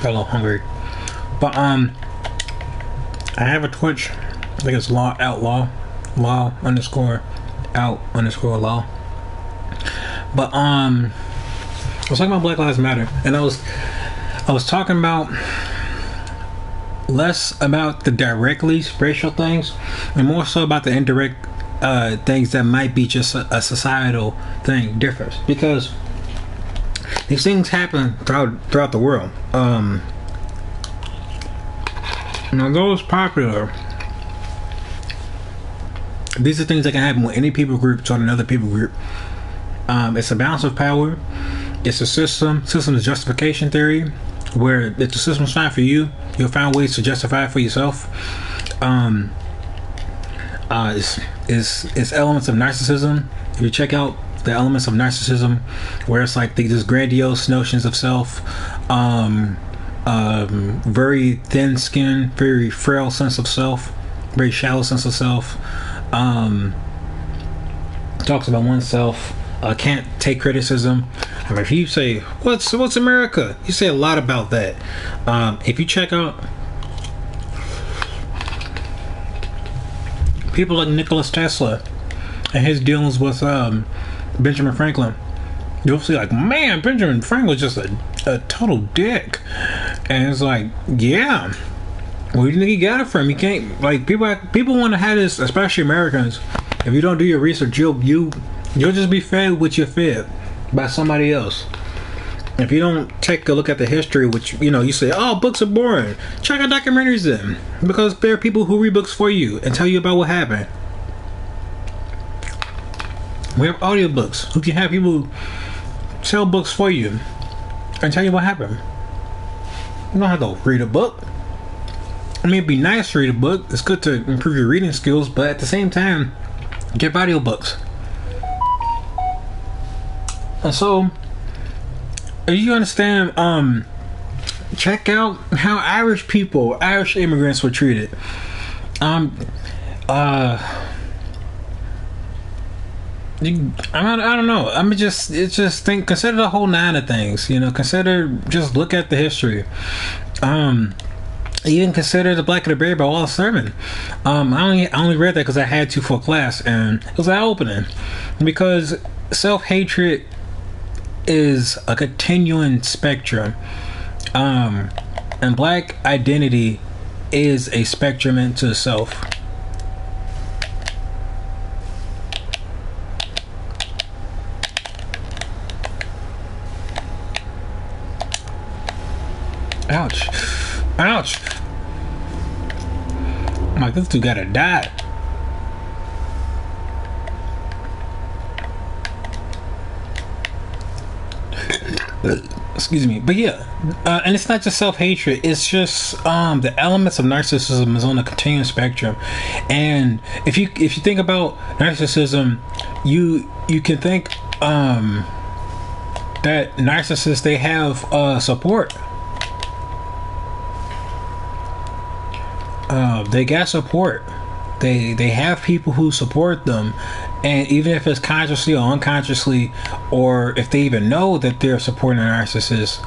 got a little hungry. But I have a Twitch. I think it's law underscore out underscore law. But I was talking about Black Lives Matter, and I was talking about less about the directly racial things and more so about the indirect things that might be just a societal thing difference, because these things happen throughout the world. Now those popular, these are things that can happen with any people group to another people group. It's a balance of power. It's a system of justification theory, where if the system's fine for you, you'll find ways to justify it for yourself. It's elements of narcissism. If you check out the elements of narcissism, where it's like these grandiose notions of self, very thin skin, very frail sense of self, very shallow sense of self, talks about oneself, can't take criticism. I mean, if you say what's America, you say a lot about that. If you check out people like Nicholas Tesla and his dealings with Benjamin Franklin, you'll see like, man, Benjamin Franklin was just a total dick. And it's like, yeah, where do you think he got it from? You can't, like, people want to have this, especially Americans. If you don't do your research, you'll just be fed what you're fed by somebody else. If you don't take a look at the history, which, you say, oh, books are boring, check out documentaries then, because there are people who read books for you and tell you about what happened. We have audiobooks who can have people tell books for you and tell you what happened. You don't have to read a book. I mean, it'd be nice to read a book. It's good to improve your reading skills, but at the same time, get audiobooks. And so, if you understand, check out how Irish immigrants were treated. I don't know. Consider the whole nine of things. Just look at the history. Even consider the Black and the Berry by Wallace Sermon. I only read that because I had to for class, and it was eye-opening, because self-hatred is a continuing spectrum, and Black identity is a spectrum into itself. Ouch. Ouch. I'm like, this dude gotta die. Excuse me. But yeah, and it's not just self-hatred, it's just the elements of narcissism is on a continuum spectrum. And if you think about narcissism, you can think that narcissists, they have support. They got support. They have people who support them, and even if it's consciously or unconsciously, or if they even know that they're supporting a narcissist,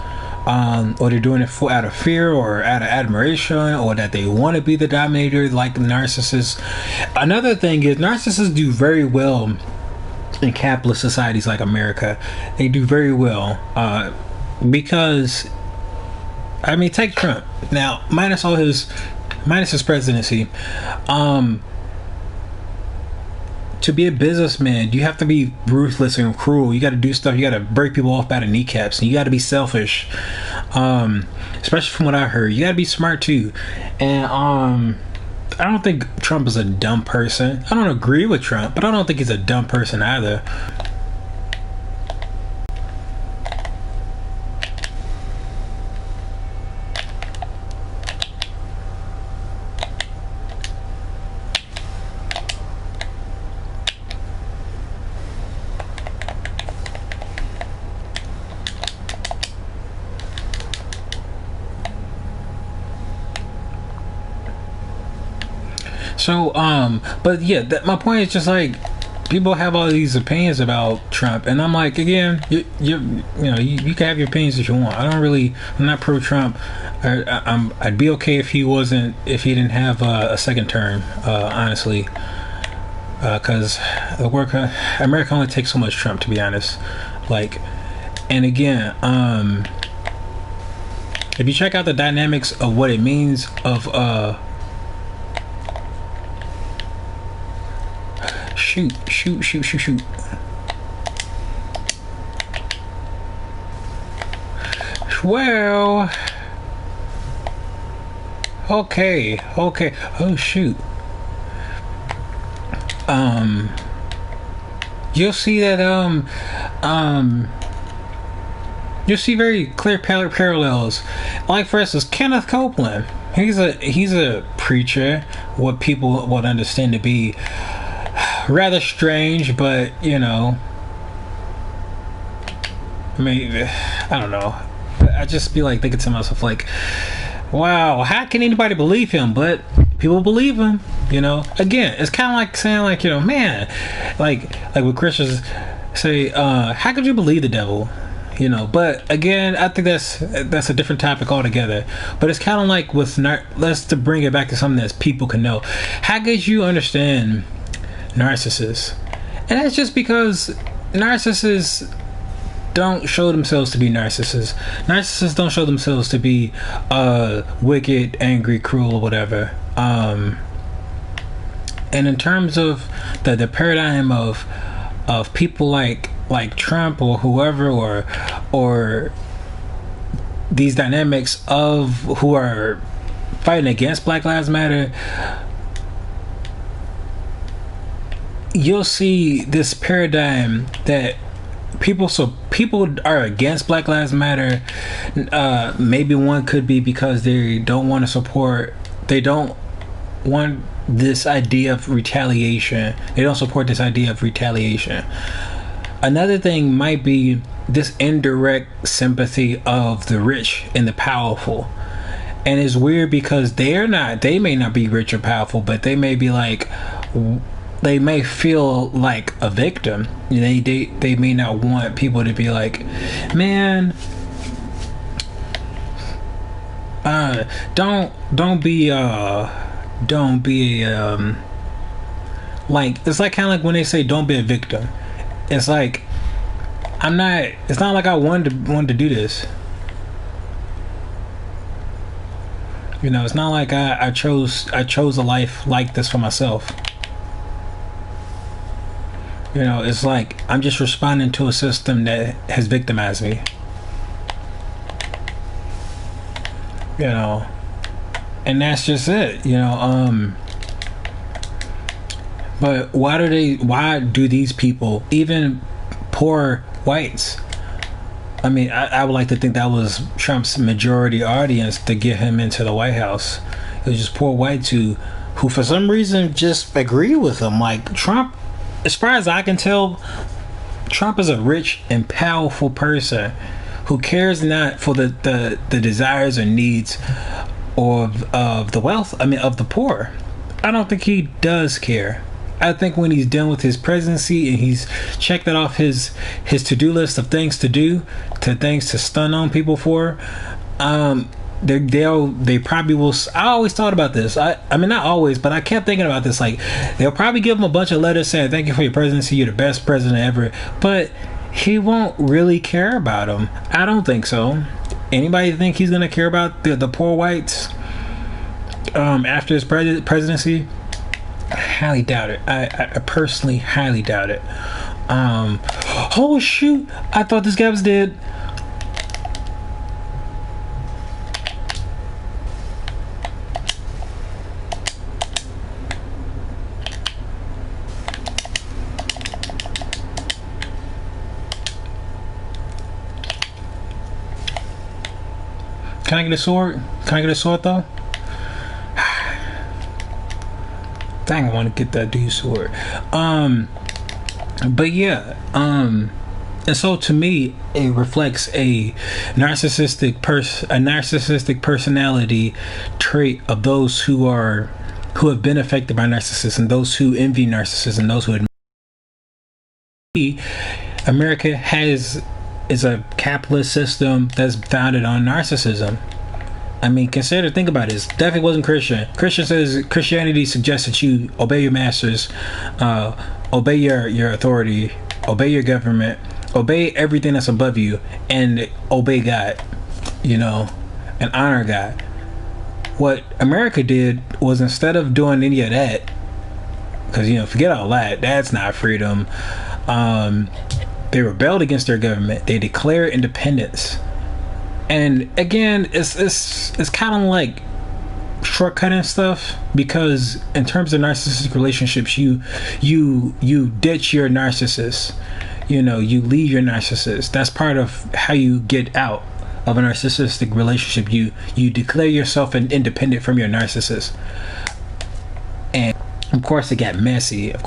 or they're doing it out of fear or out of admiration, or that they want to be the dominator like the narcissist. Another thing is, narcissists do very well in capitalist societies like America. They do very well because, I mean, take Trump now, minus his presidency. To be a businessman, you have to be ruthless and cruel. You got to do stuff. You got to break people off by the kneecaps, and you got to be selfish. Especially from what I heard, you got to be smart too. And I don't think Trump is a dumb person. I don't agree with Trump, but I don't think he's a dumb person either. So, but yeah, my point is just like, people have all these opinions about Trump, and I'm like, again, you can have your opinions if you want. I'm not pro Trump. I'd be okay if if he didn't have a second term, honestly, because America only takes so much Trump, to be honest. Like, and again, if you check out the dynamics of what it means of shoot. Well, okay. Oh shoot. You'll see that you'll see very clear parallels. Like, for instance, Kenneth Copeland. He's a preacher, what people would understand to be rather strange, but I mean, I don't know. I just be like thinking to myself, like, wow, how can anybody believe him? But people believe him. Again, it's kind of like saying, like, man, like when Christians say, how could you believe the devil? But again, I think that's a different topic altogether. But it's kind of like with let's to bring it back to something that people can know. How could you understand narcissists? And that's just because narcissists don't show themselves to be narcissists. Narcissists don't show themselves to be wicked, angry, cruel, or whatever. And in terms of the paradigm of people like Trump or whoever, or these dynamics of who are fighting against Black Lives Matter, you'll see this paradigm that people are against Black Lives Matter. Maybe one could be because they don't want this idea of retaliation. They don't support this idea of retaliation. Another thing might be this indirect sympathy of the rich and the powerful. And it's weird because they may not be rich or powerful, but they may be like, they may feel like a victim. They may not want people to be like, man, don't be like, it's like kind of like when they say don't be a victim. It's like, it's not like I wanted to do this. It's not like I chose a life like this for myself. It's like I'm just responding to a system that has victimized me. And that's just it. But why do these people, even poor whites, I mean, I would like to think that was Trump's majority audience to get him into the White House. It was just poor whites who for some reason just agree with him. Like, Trump, as far as I can tell, Trump is a rich and powerful person who cares not for the desires or needs of the wealth, of the poor. I don't think he does care. I think when he's done with his presidency and he's checked that off his to-do list of things to do, things to stun on people for, they probably will. I always thought about this. I mean, not always, but I kept thinking about this. Like, they'll probably give him a bunch of letters saying, thank you for your presidency, you're the best president ever. But he won't really care about them. I don't think so. Anybody think he's going to care about the poor whites after his presidency? I highly doubt it. I personally highly doubt it. Oh shoot, I thought this guy was dead. Can I get a sword? Can I get a sword though? Dang, I want to get that dude's sword. But yeah, and so to me, it reflects a narcissistic personality trait of those who have been affected by narcissism, those who envy narcissism, those who America is a capitalist system that's founded on narcissism. I mean, think about it. It definitely wasn't Christian. Christianity suggests that you obey your masters, obey your authority, obey your government, obey everything that's above you, and obey God, and honor God. What America did was, instead of doing any of that, because forget all that, that's not freedom. They rebelled against their government. They declared independence. And again, it's kind of like shortcutting stuff, because in terms of narcissistic relationships, you ditch your narcissist. You leave your narcissist. That's part of how you get out of a narcissistic relationship. You declare yourself independent from your narcissist. And of course, it got messy. Of course.